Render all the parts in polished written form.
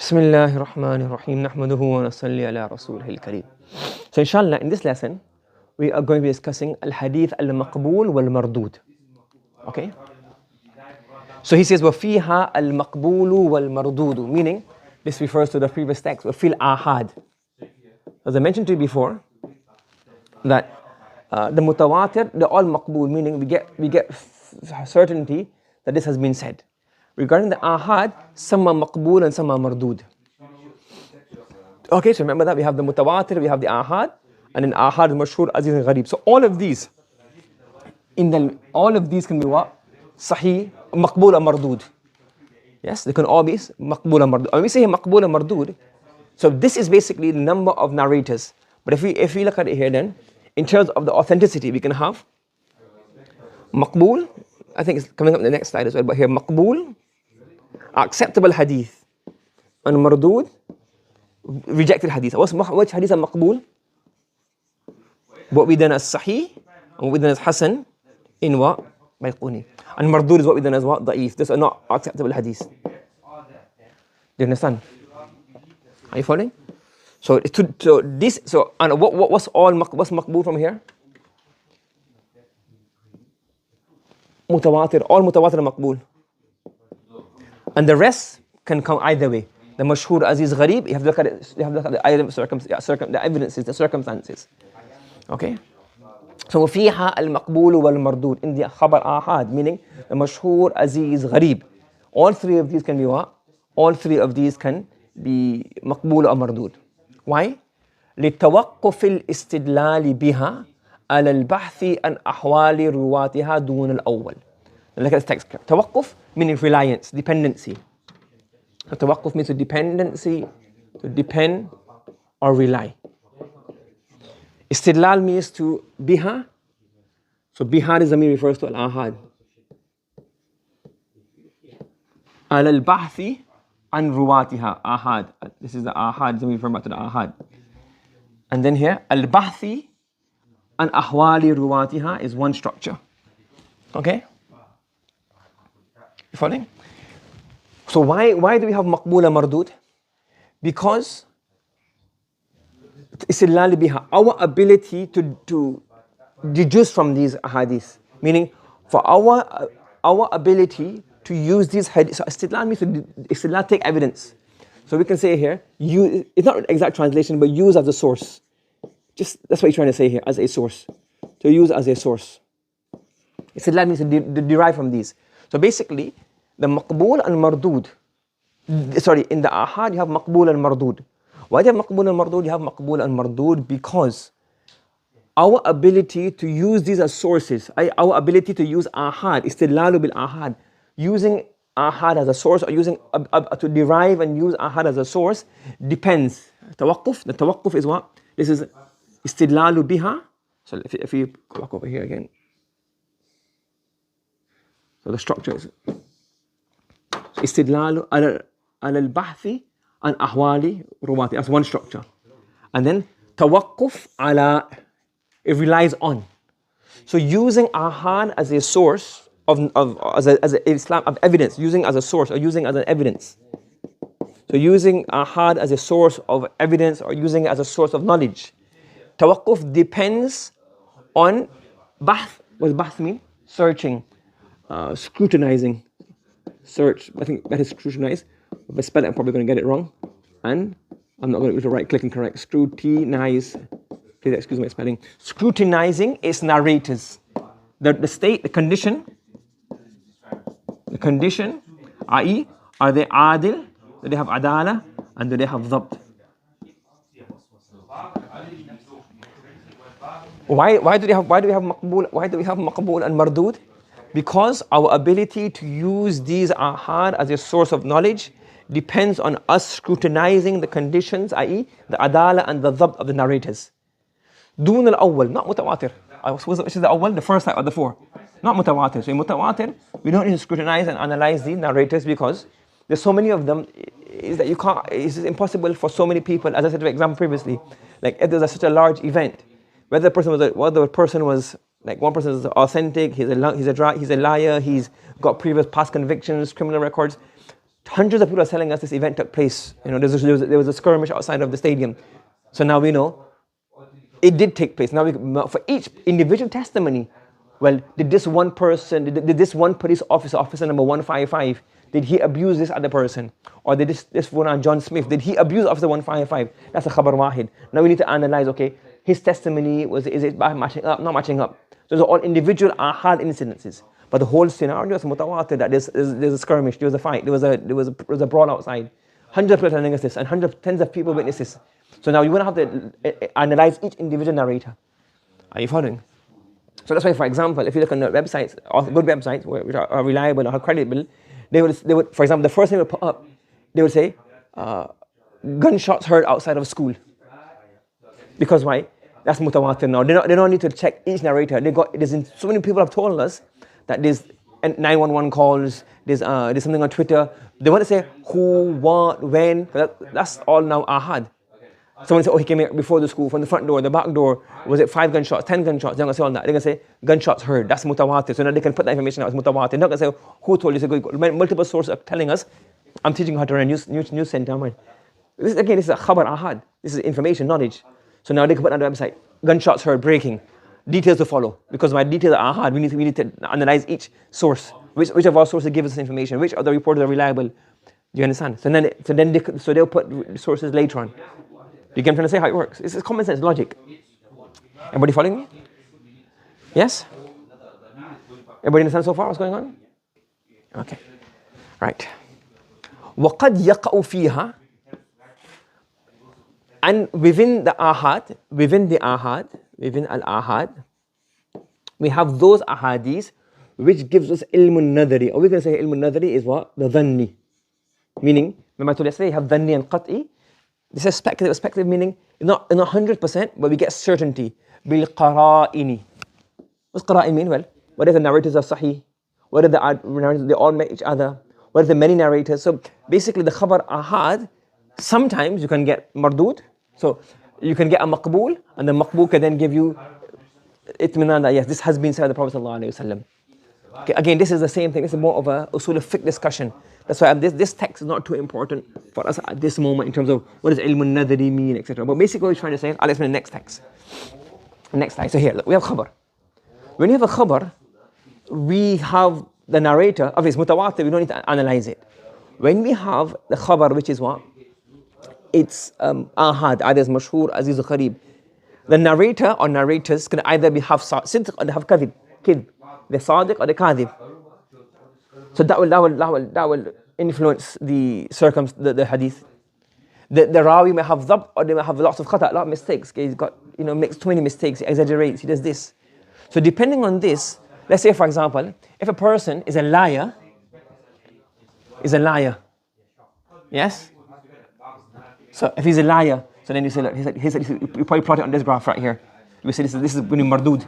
Bismillahir Rahmanir Rahim. Nahmaduhu wa nasalli ala rasulihil kareem. So inshallah, in this lesson, we are going to be discussing al-hadith al-maqbul wal-mardud. Okay? So he says, وَفِيهَا الْمَقْبُولُ وَالْمَرْدُودُ, meaning, this refers to the previous text, وَفِي الْآحَاد. As I mentioned to you before, that the mutawatir, they're all maqbul, meaning we get certainty that this has been said. Regarding the ahad, some are maqbul and some are mardud. Okay, so remember that we have the mutawatir, we have the ahad, and in ahad, mashhur, aziz and gharib. So all of these can be what? Sahih, maqbul or mardud. Yes, they can all be maqbul or mardud. When we say maqbul or mardud, so this is basically the number of narrators. But if we look at it here then, in terms of the authenticity, we can have maqbul, I think it's coming up in the next slide as well, but here maqbul, acceptable hadith, and mardud, rejected hadith. Which hadith are maqbul? What we done as sahih, and what we done as hasan, in what? Bayquni. And mardud is what we done as what? Da'if. These are not acceptable hadith. Do you understand? Are you following? So what's maqbul from here? Mutawatir, all mutawatir are maqbul. And the rest can come either way. The mashhur, aziz, gharib, you have to look at it, you have to look at the evidences, the circumstances. Okay? So فيها المقبول والمردود, in the khabar ahad, meaning the mashhur, aziz, gharib. All three of these can be what? All three of these can be maqbul or mardud. Why? لتوقف الاستدلال بها على البحث عن أحوال رواتها دون الأول. Look at this text. توقف meaning reliance, dependency. توقف means to dependency, to depend or rely. Istidlal means to biha. So biha is zamir refers to al-ahad. على البحث عن رواتها ahad. This is the ahad, zamir referring back to the ahad. And then here al-bahthi an ahwali ruwatiha is one structure. Okay? You following? So why do we have maqbul and mardud? Because istidlal biha, our ability to deduce from these hadiths, meaning for our ability to use these hadiths. So istidlal means to istidlal, take evidence. So we can say here, it's not an exact translation, but use as a source. Just that's what he's trying to say here, as a source. To use as a source. Istidlal means to derive from these. So basically, the maqbul and mardud. In the ahad you have maqbul and mardud. Why do you have maqbul and mardud? You have maqbul and mardud because our ability to use these as sources, our ability to use ahad, istidlalu bil ahad, using ahad as a source or using to derive and use ahad as a source depends. Tawaqquf, the tawaqquf is what? This is istidlalu biha. So if you walk over here again. So the structure is istidlalu ala al-bahthi an ahwali ruwati. That's one structure. And then tawaqquf ala, it relies on. So using ahad as a source as Islam of evidence, using as a source or using as an evidence. So using ahad as a source of evidence or using it as a source of knowledge. Tawaqquf depends on bahth. What does bahth mean? Searching, scrutinizing. Search, I think that is scrutinize. If I spell it, I'm probably going to get it wrong. And I'm not going to use the right click and correct. Scrutinize. Please excuse my spelling. Scrutinizing is narrators. The state, the condition, i.e., are they adil? Do they have adala? And do they have dhabt? Why do we have maqbul and mardud? Because our ability to use these ahad as a source of knowledge depends on us scrutinizing the conditions, i.e. the adala and the dhabt of the narrators. Dun al-awwal, not mutawatir. Which is the awwal, the first type of the four. Not mutawatir. So in mutawatir, we don't need to scrutinize and analyze the narrators because there's so many of them is that you can't, it's impossible for so many people, as I said for example previously, like if there's such a large event, whether the person was like one person is authentic, he's a liar, he's got previous past convictions, criminal records. hundreds of people are telling us this event took place. There was a skirmish outside of the stadium. So now we know it did take place. Now for each individual testimony, well, did this one person, did this one police officer, officer number 155, did he abuse this other person? Or did this one, John Smith, did he abuse officer 155? That's a khabar wahid. Now we need to analyze, okay, his testimony, is it matching up, not matching up? Those are all individual ahad incidences. But the whole scenario is mutawatir, that there's a skirmish, there was a fight, there was a brawl outside. Hundreds of people telling us this, and tens of people witness this. So now you want to have to analyze each individual narrator. Are you following? So that's why, for example, if you look on the websites, good websites which are reliable or credible, they would, for example, the first thing they would put up, they would say, gunshots heard outside of school. Because why? That's mutawatir now. They don't need to check each narrator. So many people have told us that there's 911 calls, there's something on Twitter. They want to say who, what, when. That's all now ahad. Someone said, oh, he came here before the school, from the front door, the back door. Was it 5 gunshots, 10 gunshots? They're going to say all that. They're going to say gunshots heard. That's mutawatir. So now they can put that information out as mutawatir. They're not going to say who told you. Multiple sources are telling us. I'm teaching you how to run a news center. This is a khabar ahad. This is information, knowledge. So now they can put on the website, gunshots heard, breaking. Details to follow. Because my details are ahad. We need to analyze each source. Which of our sources give us this information? Which of the reporters are reliable? Do you understand? So they'll put sources later on. You get what I'm trying to say, how it works? It's common sense logic. Everybody following me? Yes? Everybody understand so far what's going on? Okay. Right. وَقَدْ يَقَعُ فِيهَا. And within al-ahad, we have those ahadith which gives us ilmun nadari. Or we can say ilmun nadari is what? The dhanni. Meaning, remember I told you yesterday, you have dhanni and qat'i. This is speculative meaning, not 100%, but we get certainty. Bil qara'ini. What's qara'in mean? Well, what if the narrators are sahih? What if the narrators, they all met each other? What if the many narrators? So basically the khabar ahad, sometimes you can get mardud. So you can get a maqbul, and the maqbul can then give you itminan that yes, this has been said by the Prophet ﷺ. Okay, again, this is the same thing. This is more of a usul of fiqh discussion. That's why this text is not too important for us at this moment in terms of what does ilmun nadari mean, etc. But basically what we're trying to say, I'll explain the next text. So here, look, we have khabar. When you have a khabar, we have the narrator, obviously mutawatir, we don't need to analyze it. When we have the khabar, which is what? It's ahad, either as mashhur, aziz or qarib. The narrator or narrators can either have sidq or they have kadhib. They're sadiq or they're kadhib. So that will influence the hadith. The rawi may have dhabt or they may have lots of khata, a lot of mistakes. He's got, makes too many mistakes, he exaggerates, he does this. So depending on this, let's say for example, if a person is a liar, yes? So if he's a liar, so then you say, look, he said you probably plot it on this graph right here. We say this is al-Mardud.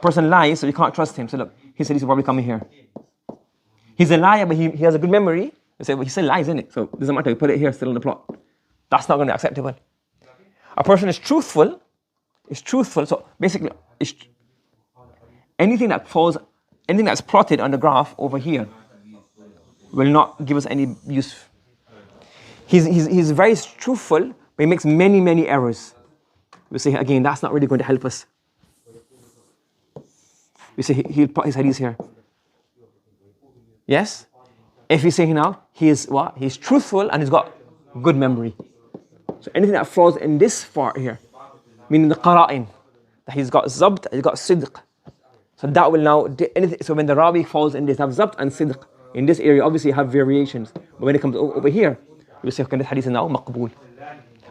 Person lies, so you can't trust him. So look, he said he's probably coming here. He's a liar, but he has a good memory. You say, well, he still lies, isn't it? So it doesn't matter, we put it here still on the plot. That's not going to be acceptable. A person is truthful, so basically, anything that's plotted on the graph over here will not give us any use. He's very truthful, but he makes many errors. We say, again, that's not really going to help us. We say, he'll put his hadith here. Yes? If we say now, he's truthful and he's got good memory. So anything that falls in this part here, meaning the qara'in, that he's got zabt, he's got sidq. So that will now, so when the rawi falls in this, have zabt and sidq. In this area, obviously you have variations. But when it comes over here, we say, okay, this hadith is now maqbul.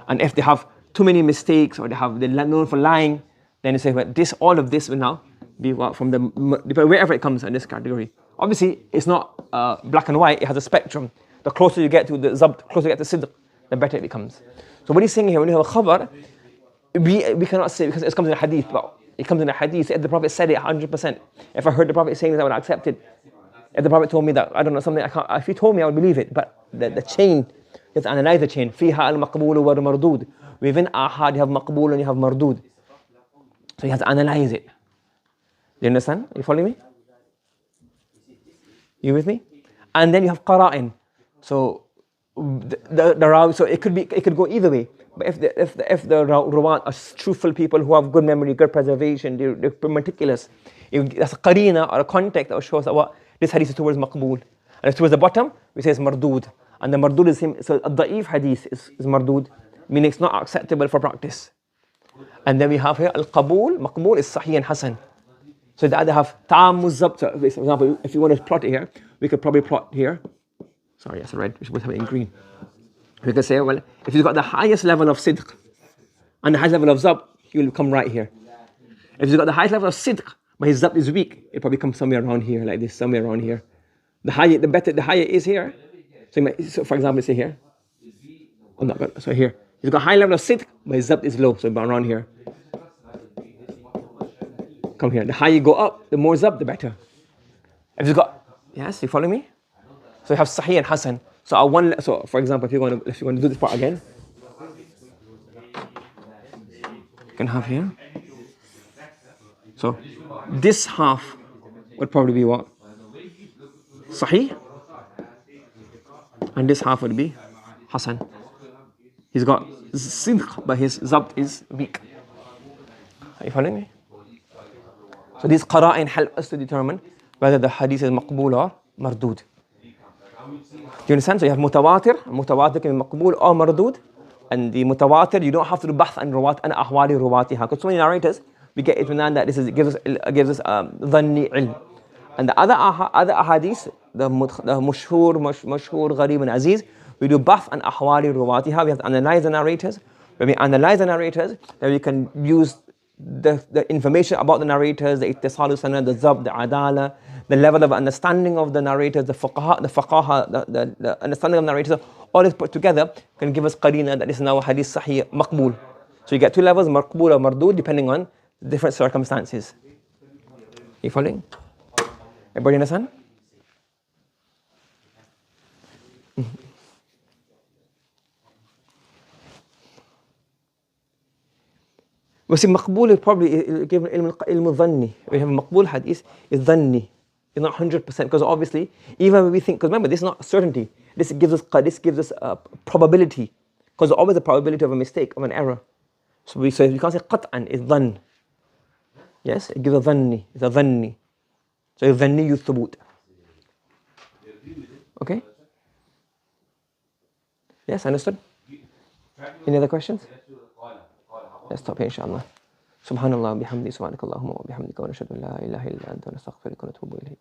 And if they have too many mistakes or they're known for lying, then you say, well, all of this will now be from wherever it comes in this category. Obviously, it's not black and white, it has a spectrum. The closer you get to the zabt, closer you get to sidq, the better it becomes. So what he's saying here, when you have a khabar, we cannot say, because it comes in a hadith, but it comes in a hadith, if the Prophet said it 100%, if I heard the Prophet saying this, I would accept it. If the Prophet told me that, I don't know, something, if he told me, I would believe it. But the chain, you have to analyze the chain. فِيهَا الْمَقْبُولُ وَالْمَرْدُودُ. Within ahad, you have maqbul and you have mardud. So you have to analyze it. Do you understand? You following me? You with me? And then you have qara'in. So the rawi, so it could go either way. But if the rawat are truthful people who have good memory, good preservation, they're meticulous. That's a qarina or a context that shows that what this hadith is towards maqbul. And towards the bottom, we say it's mardud. And the mardud is him, so a da'if hadith is mardud, meaning it's not acceptable for practice. And then we have here al-qabul, maqbul is sahih and hasan. So they either have ta'am muzabt. For example, if you want to plot it here, we could probably plot here. Sorry, that's red, we should have it in green. We could say, well, if you've got the highest level of sidq and the highest level of zabt, he will come right here. If you've got the highest level of sidq, but his zabt is weak, it probably comes somewhere around here, like this, somewhere around here. The higher is here. So for example, say here. Oh, no, so here. He's got high level of sidq, but his zabt is low, so around here. Come here. The higher you go up, the more zabt, the better. If you've got, yes, you follow me? So you have sahih and hasan. So for example, if you're going to do this part again, you can have here. So this half would probably be what? Sahih. And this half would be hasan. He's got sidq, but his zabt is weak. Are you following me? So these qara'in help us to determine whether the hadith is maqbul or mardud. Do you understand? So you have mutawatir. Mutawatir can be maqbul or mardud. And the mutawatir, you don't have to do bahth and rawat and ahwali rawatiha. Because so many narrators, we get itminan that it gives us dhanni ilm. And the other ahadith, the mashhur, gharib and aziz, we do bahth and ahwali rawatiha. We have to analyze the narrators. When we analyze the narrators, then we can use the information about the narrators, the ittisalu sanad, the zab, the adala, the level of understanding of the narrators, the faqaha, the understanding of the narrators, all this put together can give us qarina that this is now hadith sahih maqbul. So you get two levels, maqbul or mardud, depending on different circumstances. You following? Everybody understand? We see maqbul is probably given ilm dhanni. We have maqbul hadith is dhanni. It's not 100% because obviously even when we think, because remember this is not certainty. This gives us a probability, because there's always a probability of a mistake, of an error. So we can't say qat'an is dhann. Yes, it gives a dhanni. It's a dhanni. So it's dhanni thubut. Okay? Yes, understood? Any other questions? Let's stop here inshallah. Subhanallah bihamdi subhanakallahumma wa bihamdika wa nashhadu an la ilaha illa anta nastaghfiruka wa natubu ilayk.